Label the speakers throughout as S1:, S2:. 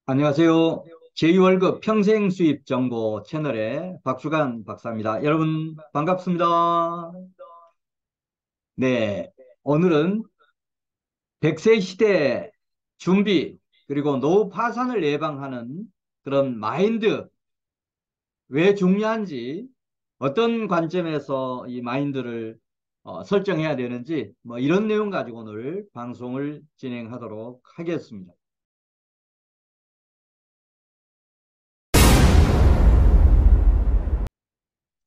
S1: 안녕하세요. 제2월급 평생 수입 정보 채널의 박수관 박사입니다. 여러분 반갑습니다. 네, 오늘은 100세 시대 준비 그리고 노후 파산을 예방하는 그런 마인드 왜 중요한지 어떤 관점에서 이 마인드를 설정해야 되는지 뭐 이런 내용 가지고 오늘 방송을 진행하도록 하겠습니다.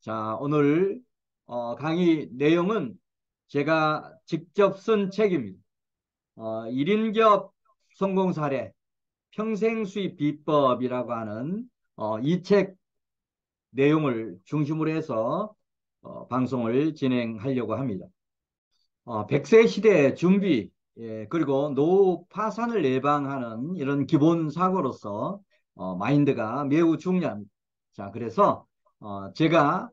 S1: 자, 오늘 강의 내용은 제가 직접 쓴 책입니다. 1인기업 성공 사례, 평생 수입 비법이라고 하는 이 책 내용을 중심으로 해서 방송을 진행하려고 합니다. 100세 시대 준비, 그리고 노후 파산을 예방하는 이런 기본 사고로서 마인드가 매우 중요합니다. 자, 그래서 제가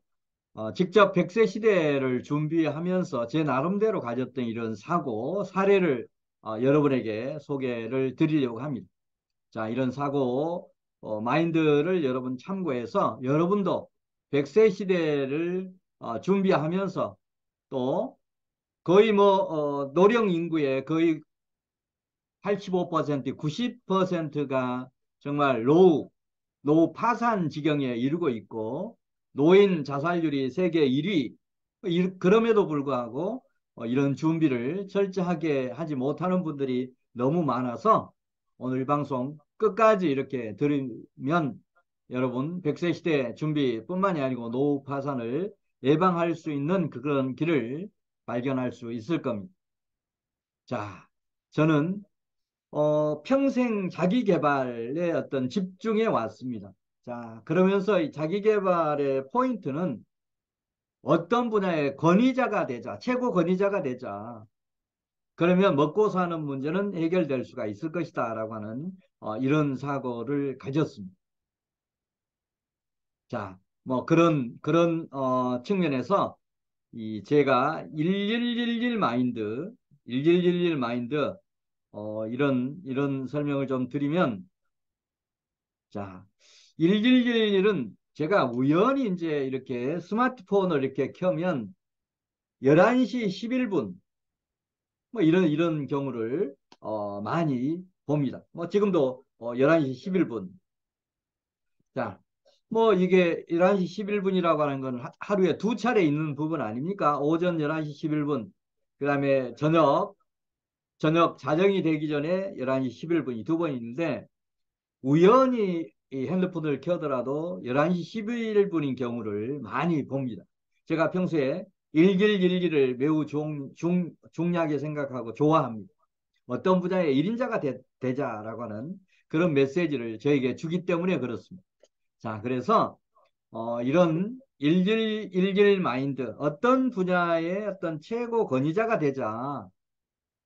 S1: 직접 100세 시대를 준비하면서 제 나름대로 가졌던 이런 사고, 사례를 여러분에게 소개를 드리려고 합니다. 자, 이런 사고, 마인드를 여러분 참고해서 여러분도 100세 시대를 준비하면서 또 거의 노령 인구의 거의 85%, 90%가 정말 노후 파산 지경에 이르고 있고 노인 자살률이 세계 1위. 그럼에도 불구하고 이런 준비를 철저하게 하지 못하는 분들이 너무 많아서 오늘 방송 끝까지 이렇게 들으면 여러분 100세 시대 준비뿐만이 아니고 노후 파산을 예방할 수 있는 그런 길을 발견할 수 있을 겁니다. 자, 저는 평생 자기 개발에 어떤 집중해 왔습니다. 자, 그러면서 이 자기 개발의 포인트는 어떤 분야의 권위자가 되자, 최고 권위자가 되자. 그러면 먹고 사는 문제는 해결될 수가 있을 것이다라고 하는 이런 사고를 가졌습니다. 자, 뭐 그런 측면에서 이 제가 1111 마인드, 1111 마인드 이런 설명을 좀 드리면 자, 1111은 제가 우연히 이제 이렇게 스마트폰을 이렇게 켜면 11시 11분 뭐 이런 경우를 많이 봅니다. 뭐 지금도 11시 11분. 자, 뭐 이게 11시 11분이라고 하는 건 하루에 두 차례 있는 부분 아닙니까? 오전 11시 11분, 그다음에 저녁 자정이 되기 전에 11시 11분이 두 번 있는데 우연히 이 핸드폰을 켜더라도 11시 11분인 경우를 많이 봅니다. 제가 평소에 일길일기를 매우 중요하게 생각하고 좋아합니다. 어떤 분야의 1인자가 되자라고 하는 그런 메시지를 저에게 주기 때문에 그렇습니다. 자, 그래서 이런 일길 마인드, 어떤 분야의 어떤 최고 권위자가 되자라고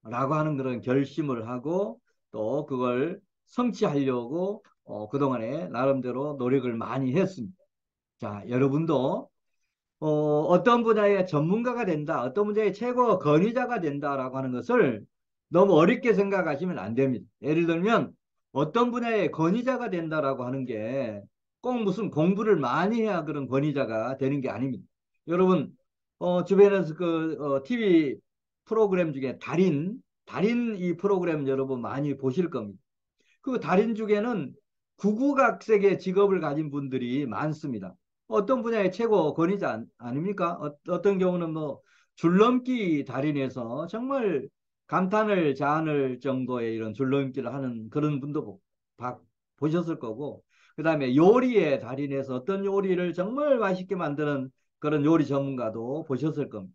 S1: 하는 그런 결심을 하고 또 그걸 성취하려고 그동안에 나름대로 노력을 많이 했습니다. 자, 여러분도 어떤 분야의 전문가가 된다, 어떤 분야의 최고 권위자가 된다라고 하는 것을 너무 어렵게 생각하시면 안 됩니다. 예를 들면 어떤 분야의 권위자가 된다라고 하는 게 꼭 무슨 공부를 많이 해야 그런 권위자가 되는 게 아닙니다. 여러분 주변에서 TV 프로그램 중에 달인 이 프로그램 여러분 많이 보실 겁니다. 그 달인 중에는 구구각색의 직업을 가진 분들이 많습니다. 어떤 분야의 최고 권위자 아닙니까? 어떤 경우는 뭐 줄넘기 달인에서 정말 감탄을 자아낼 정도의 이런 줄넘기를 하는 그런 분도 보셨을 거고, 그 다음에 요리의 달인에서 어떤 요리를 정말 맛있게 만드는 그런 요리 전문가도 보셨을 겁니다.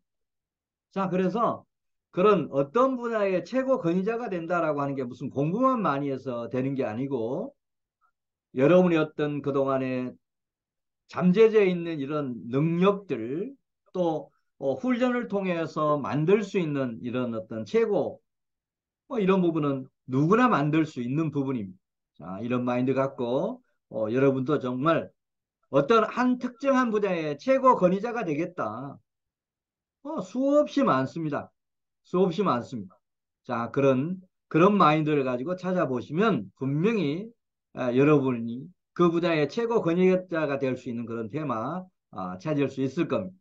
S1: 자, 그래서 그런 어떤 분야의 최고 권위자가 된다라고 하는 게 무슨 공부만 많이 해서 되는 게 아니고 여러분이 어떤 그동안에 잠재되어 있는 이런 능력들 또 훈련을 통해서 만들 수 있는 이런 어떤 최고 이런 부분은 누구나 만들 수 있는 부분입니다. 자, 이런 마인드 갖고 여러분도 정말 어떤 한 특정한 분야의 최고 권위자가 되겠다. 수없이 많습니다. 수없이 많습니다. 자, 그런 마인드를 가지고 찾아보시면 분명히 여러분이 그 분야의 최고 권위자가 될 수 있는 그런 테마 찾을 수 있을 겁니다.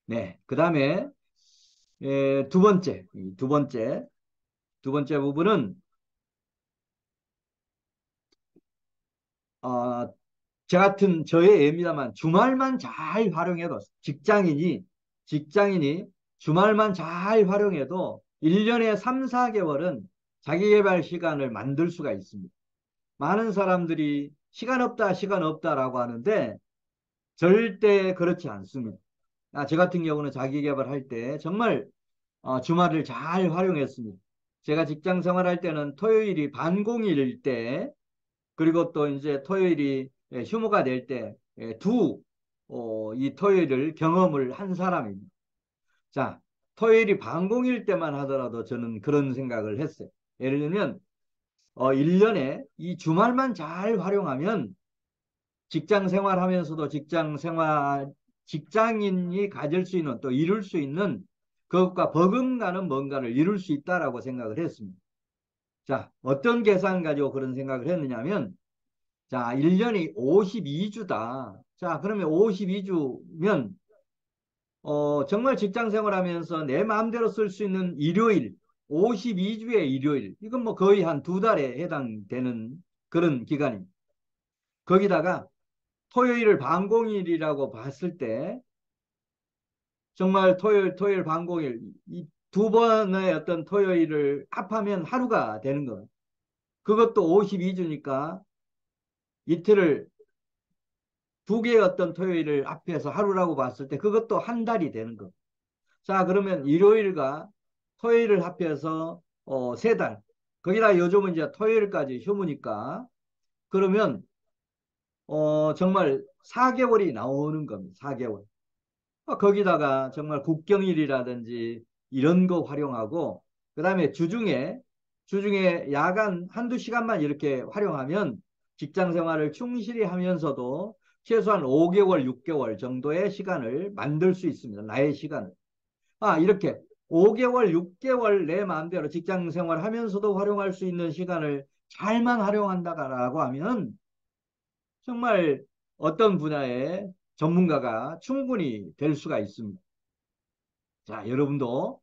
S1: 네, 그 다음에 두 번째 부분은 어, 저 같은 저의 예입니다만 주말만 잘 활용해도 직장인이 주말만 잘 활용해도 1년에 3, 4개월은 자기계발 시간을 만들 수가 있습니다. 많은 사람들이 시간 없다, 시간 없다라고 하는데 절대 그렇지 않습니다. 저 같은 경우는 자기계발할 때 정말 주말을 잘 활용했습니다. 제가 직장 생활할 때는 토요일이 반공일일 때 그리고 또 이제 토요일이 휴무가 될 때 이 토요일을 경험을 한 사람입니다. 자, 토요일이 반공일 때만 하더라도 저는 그런 생각을 했어요. 예를 들면 1년에 이 주말만 잘 활용하면 직장 생활하면서도 직장인이 가질 수 있는 또 이룰 수 있는 그것과 버금가는 뭔가를 이룰 수 있다라고 생각을 했습니다. 자, 어떤 계산 가지고 그런 생각을 했느냐면 자, 1년이 52주다. 자, 그러면 52주면 정말 직장 생활하면서 내 마음대로 쓸 수 있는 일요일, 52주의 일요일. 이건 뭐 거의 한 2달에 해당되는 그런 기간입니다. 거기다가 토요일을 반공일이라고 봤을 때 정말 토요일 반공일 이 두 번의 어떤 토요일을 합하면 하루가 되는 겁니다. 그것도 52주니까 이틀을 두 개의 어떤 토요일을 합해서 하루라고 봤을 때 그것도 한 달이 되는 거. 자, 그러면 일요일과 토요일을 합해서 세 달. 거기다 요즘은 이제 토요일까지 휴무니까 그러면 정말 4개월이 나오는 겁니다. 4개월. 거기다가 정말 국경일이라든지 이런 거 활용하고 그다음에 주중에 야간 한두 시간만 이렇게 활용하면 직장 생활을 충실히 하면서도 최소한 5개월, 6개월 정도의 시간을 만들 수 있습니다. 나의 시간을. 이렇게 5개월, 6개월 내 마음대로 직장 생활 하면서도 활용할 수 있는 시간을 잘만 활용한다라고 하면 정말 어떤 분야의 전문가가 충분히 될 수가 있습니다. 자, 여러분도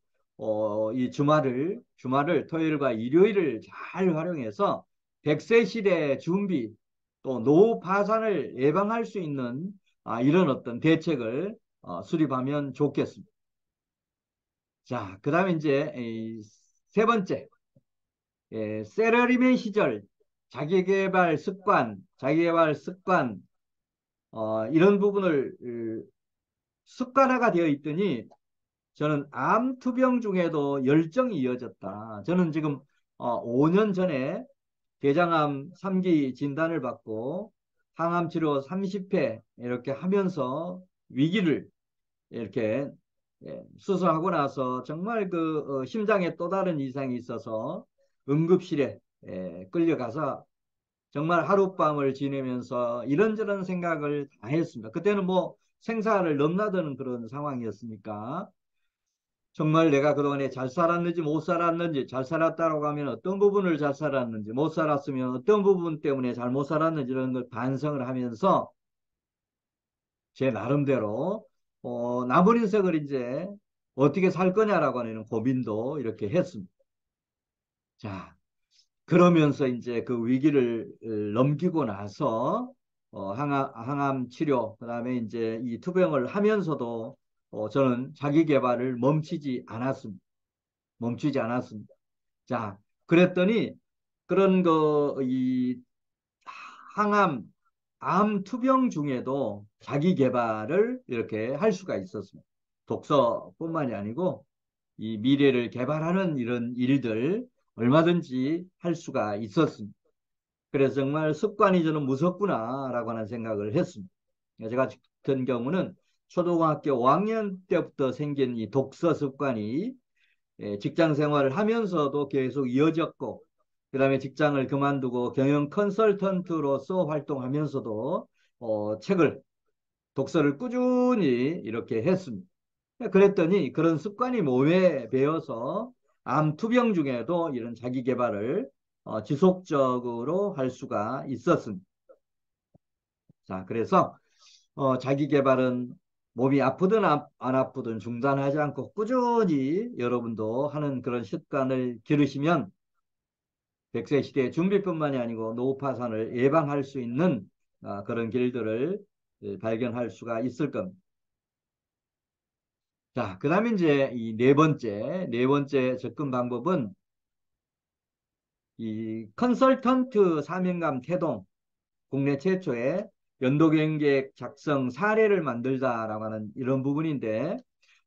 S1: 이 주말을 토요일과 일요일을 잘 활용해서 100세 시대 준비 또 노후 파산을 예방할 수 있는 이런 어떤 대책을 수립하면 좋겠습니다. 자, 그 다음에 이제 세 번째, 세러리맨 시절 자기개발 습관 이런 부분을 습관화가 되어 있더니 저는 암 투병 중에도 열정이 이어졌다. 저는 지금 5년 전에 대장암 3기 진단을 받고 항암 치료 30회 이렇게 하면서 위기를 이렇게 수술하고 나서 정말 그 심장에 또 다른 이상이 있어서 응급실에 끌려가서 정말 하룻밤을 지내면서 이런저런 생각을 다 했습니다. 그때는 뭐 생사를 넘나드는 그런 상황이었으니까 정말 내가 그동안에 잘 살았는지 못 살았는지 잘 살았다고 하면 어떤 부분을 잘 살았는지 못 살았으면 어떤 부분 때문에 잘 못 살았는지 이런 걸 반성을 하면서 제 나름대로 남은 인생을 이제 어떻게 살 거냐라고 하는 고민도 이렇게 했습니다. 자, 그러면서 이제 그 위기를 넘기고 나서 항암 치료, 그다음에 이제 이 투병을 하면서도 저는 자기 개발을 멈추지 않았습니다. 자, 그랬더니 그런 이 항암, 암 투병 중에도 자기 개발을 이렇게 할 수가 있었습니다. 독서뿐만이 아니고 이 미래를 개발하는 이런 일들 얼마든지 할 수가 있었습니다. 그래서 정말 습관이 저는 무섭구나라고 하는 생각을 했습니다. 제가 같은 경우는 초등학교 5학년 때부터 생긴 이 독서 습관이 직장 생활을 하면서도 계속 이어졌고 그다음에 직장을 그만두고 경영 컨설턴트로서 활동하면서도 독서를 꾸준히 이렇게 했습니다. 그랬더니 그런 습관이 몸에 배어서 암 투병 중에도 이런 자기 개발을 지속적으로 할 수가 있었습니다. 자, 그래서 자기 개발은 몸이 아프든 안 아프든 중단하지 않고 꾸준히 여러분도 하는 그런 습관을 기르시면 100세 시대 준비뿐만이 아니고 노후파산을 예방할 수 있는 그런 길들을 발견할 수가 있을 겁니다. 자, 그 다음에 이제 이 네 번째 접근 방법은 이 컨설턴트 사명감 태동, 국내 최초의 연도경계획 작성 사례를 만들자라고 하는 이런 부분인데,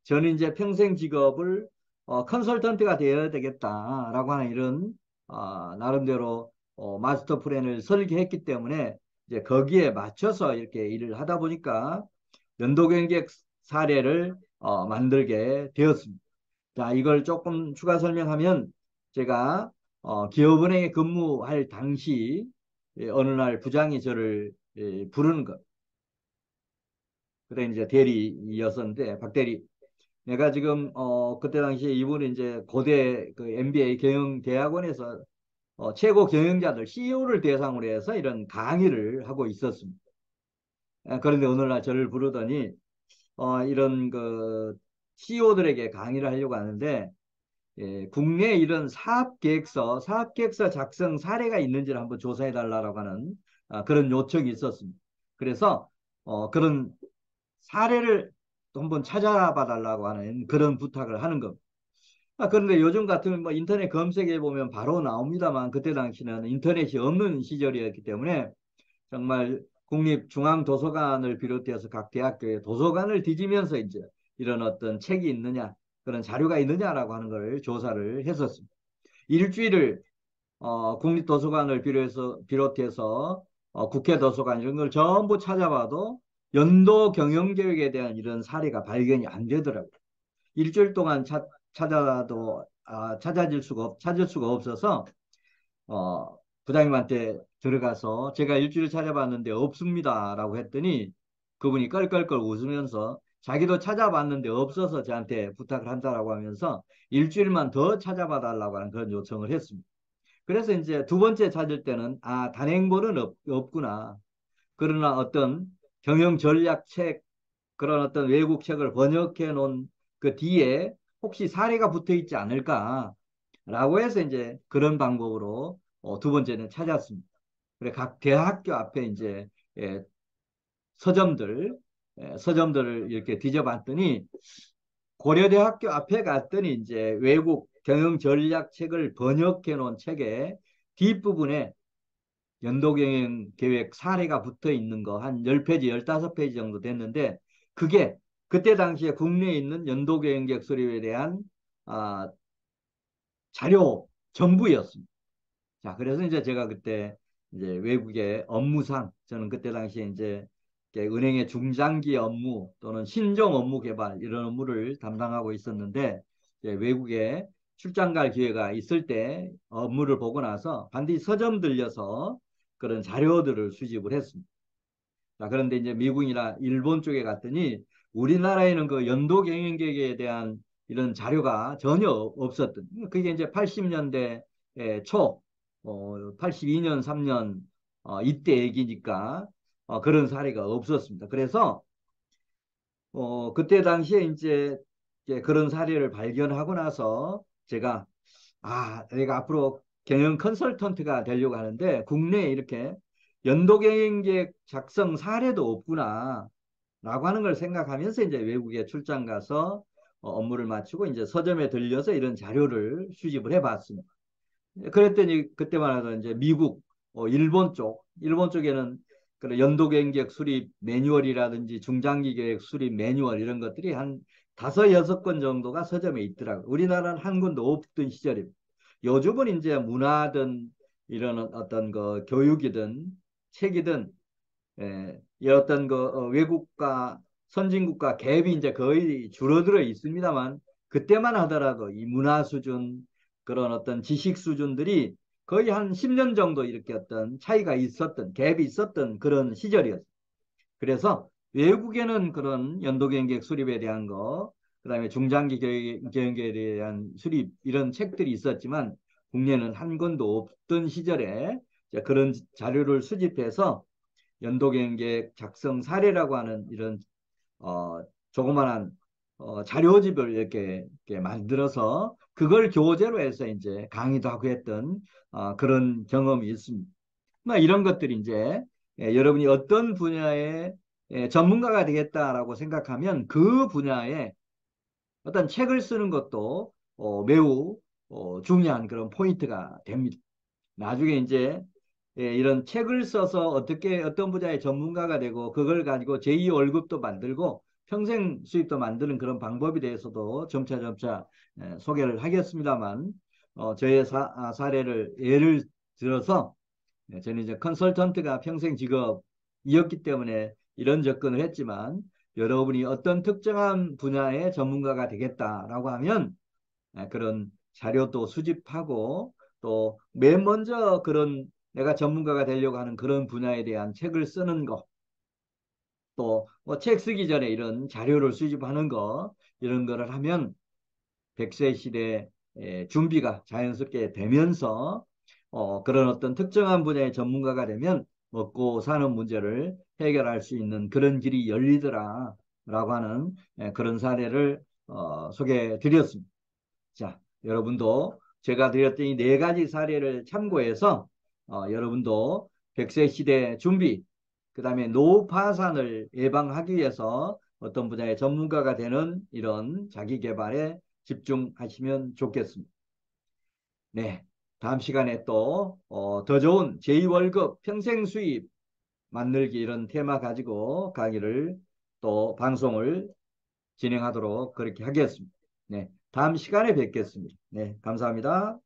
S1: 저는 이제 평생 직업을 컨설턴트가 되어야 되겠다라고 하는 이런 나름대로 마스터 플랜을 설계했기 때문에 이제 거기에 맞춰서 이렇게 일을 하다 보니까 연도경계획 사례를 만들게 되었습니다. 자, 이걸 조금 추가 설명하면 제가 기업은행에 근무할 당시 어느 날 부장이 저를 부르는 것. 그때 이제 대리였었는데 박 대리, 내가 지금 그때 당시에 이분은 이제 고대 그 MBA 경영대학원에서 최고 경영자들 CEO를 대상으로 해서 이런 강의를 하고 있었습니다. 그런데 어느 날 저를 부르더니 이런 그 CEO들에게 강의를 하려고 하는데 국내 이런 사업계획서 작성 사례가 있는지를 한번 조사해 달라고 하는 그런 요청이 있었습니다. 그래서 그런 사례를 한번 찾아봐 달라고 하는 그런 부탁을 하는 겁니다. 그런데 요즘 같으면 뭐 인터넷 검색해 보면 바로 나옵니다만 그때 당시는 인터넷이 없는 시절이었기 때문에 정말 국립중앙도서관을 비롯해서 각 대학교의 도서관을 뒤지면서 이제 이런 어떤 책이 있느냐, 그런 자료가 있느냐라고 하는 걸 조사를 했었습니다. 일주일을 국립도서관을 비롯해서 국회 도서관 이런 걸 전부 찾아봐도 연도 경영계획에 대한 이런 사례가 발견이 안 되더라고요. 일주일 동안 찾아도 찾을 수가 없어서 부장님한테 들어가서 제가 일주일 찾아봤는데 없습니다라고 했더니 그분이 껄껄껄 웃으면서 자기도 찾아봤는데 없어서 저한테 부탁을 한다라고 하면서 일주일만 더 찾아봐 달라고 하는 그런 요청을 했습니다. 그래서 이제 두 번째 찾을 때는 단행본은 없구나. 그러나 어떤 경영 전략 책, 그런 어떤 외국 책을 번역해 놓은 그 뒤에 혹시 사례가 붙어 있지 않을까라고 해서 이제 그런 방법으로 두 번째는 찾았습니다. 그래 각 대학교 앞에 이제 예, 서점들 서점들을 이렇게 뒤져봤더니 고려대학교 앞에 갔더니 이제 외국 경영 전략 책을 번역해 놓은 책의 뒷부분에 연도경영 계획 사례가 붙어 있는 거 한 10페이지, 15페이지 정도 됐는데 그게 그때 당시에 국내에 있는 연도경영 계획 수립에 대한 아, 자료 전부였습니다. 자, 그래서 이제 제가 그때 이제 외국의 업무상 저는 그때 당시에 이제 은행의 중장기 업무 또는 신종 업무 개발 이런 업무를 담당하고 있었는데 외국에 출장 갈 기회가 있을 때 업무를 보고 나서 반드시 서점 들려서 그런 자료들을 수집을 했습니다. 자, 그런데 이제 미국이나 일본 쪽에 갔더니 우리나라에는 그 연도 경영 계획에 대한 이런 자료가 전혀 없었던. 그게 이제 80년대 초, 82년, 3년 이때 얘기니까 그런 사례가 없었습니다. 그래서 그때 당시에 이제 그런 사례를 발견하고 나서 제가 내가 앞으로 경영 컨설턴트가 되려고 하는데 국내에 이렇게 연도 경영계획 작성 사례도 없구나 라고 하는 걸 생각하면서 이제 외국에 출장 가서 업무를 마치고 이제 서점에 들려서 이런 자료를 수집을 해봤습니다. 그랬더니 그때만 해도 이제 미국, 일본 쪽에는 그런 연도 경제학 수립 매뉴얼이라든지 중장기 계획 수립 매뉴얼 이런 것들이 한 다섯 여섯 권 정도가 서점에 있더라고요. 우리나라는 한 권도 없던 시절입니다. 요즘은 이제 문화든 이런 어떤 그 교육이든 책이든 이 어떤 그 외국과 선진국과 갭이 이제 거의 줄어들어 있습니다만 그때만 하더라도 이 문화 수준 그런 어떤 지식 수준들이 거의 한 10년 정도 이렇게 어떤 차이가 있었던 갭이 있었던 그런 시절이었어요. 그래서 외국에는 그런 연도경제학 수립에 대한 거, 그다음에 중장기 경영계획에 대한 수립 이런 책들이 있었지만 국내는 한 권도 없던 시절에 그런 자료를 수집해서 연도경계 작성 사례라고 하는 이런 조그만한 자료집을 이렇게 만들어서 그걸 교재로 해서 이제 강의도 하고 했던 그런 경험이 있습니다. 뭐 이런 것들이 이제 여러분이 어떤 분야의 전문가가 되겠다라고 생각하면 그 분야에 어떤 책을 쓰는 것도 매우 중요한 그런 포인트가 됩니다. 나중에 이제 이런 책을 써서 어떻게 어떤 분야의 전문가가 되고 그걸 가지고 제2 월급도 만들고 평생 수입도 만드는 그런 방법에 대해서도 점차 소개를 하겠습니다만 저의 사례를 예를 들어서 저는 이제 컨설턴트가 평생 직업이었기 때문에 이런 접근을 했지만 여러분이 어떤 특정한 분야의 전문가가 되겠다라고 하면 그런 자료도 수집하고 또 맨 먼저 그런 내가 전문가가 되려고 하는 그런 분야에 대한 책을 쓰는 거, 또 뭐 책 쓰기 전에 이런 자료를 수집하는 거, 이런 거를 하면 100세 시대 준비가 자연스럽게 되면서 그런 어떤 특정한 분야의 전문가가 되면 먹고 사는 문제를 해결할 수 있는 그런 길이 열리더라라고 하는 그런 사례를 소개해 드렸습니다. 자, 여러분도 제가 드렸던 이 네 가지 사례를 참고해서 여러분도 100세 시대 준비, 그 다음에 노파산을 예방하기 위해서 어떤 분야의 전문가가 되는 이런 자기 개발에 집중하시면 좋겠습니다. 네, 다음 시간에 또 더 좋은 제2월급 평생 수입 만들기 이런 테마 가지고 강의를 또 방송을 진행하도록 그렇게 하겠습니다. 네, 다음 시간에 뵙겠습니다. 네, 감사합니다.